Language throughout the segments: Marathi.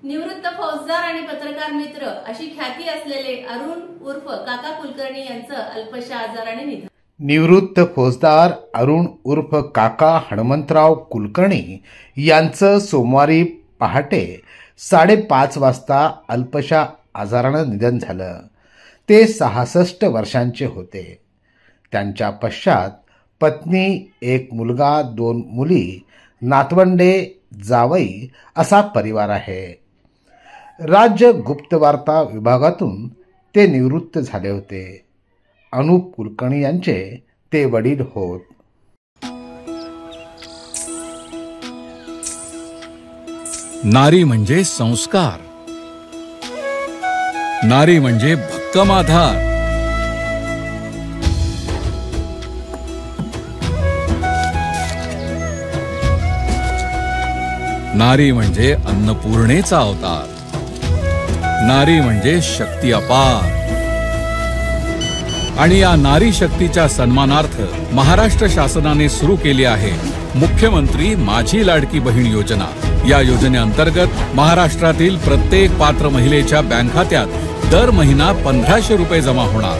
निवृत्त फौजदार आणि पत्रकार मित्र अशी ख्याती असलेले अरुण उर्फ काका कुलकर्णी यांचं अल्पशा आजाराने निधन. निवृत्त फौजदार अरुण उर्फ काका हनुमंतराव कुलकर्णी यांचं सोमवारी पहाटे 5:30 वाजता अल्पशा आजारानं निधन झालं. ते 66 वर्षांचे होते. त्यांच्या पश्चात पत्नी, 1 मुलगा, 2 मुली, नातवंडे, जावई असा परिवार आहे. राज्य गुप्तवार्ता विभागातून ते निवृत्त झाले होते. अनुप कुलकर्णी यांचे ते वडील होत. नारी म्हणजे संस्कार, नारी म्हणजे भक्कम आधार, नारी म्हणजे अन्नपूर्णेचा अवतार, नारी म्हणजे शक्ती अपार. आणि या नारी शक्तीच्या सन्मानार्थ महाराष्ट्र शासनाने सुरू केली आहे मुख्यमंत्री माझी लाडकी बहीण योजना. या योजनेअंतर्गत महाराष्ट्रातील प्रत्येक पात्र महिलेच्या बँक खात्यात दर महिना 1500 रुपये जमा होणार.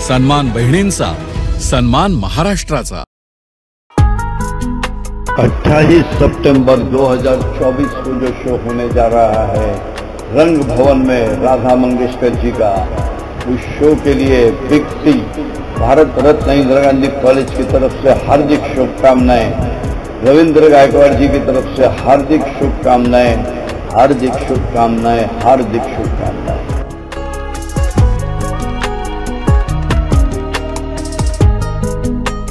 सन्मान बहिणींचा, सन्मान महाराष्ट्राचा. 28 सितंबर 2024 को जो शो होने जा रहा है रंग भवन में राधा मंगेशकर जी का, उस शो के लिए big C Bharat Ratna Indira Gandhi college की तरफ से हार्दिक शुभकामनाएं, रविंद्र गायकवाड़ जी की तरफ से हार्दिक शुभकामनाएं, हार्दिक शुभकामनाएं, हार्दिक शुभकामनाएं.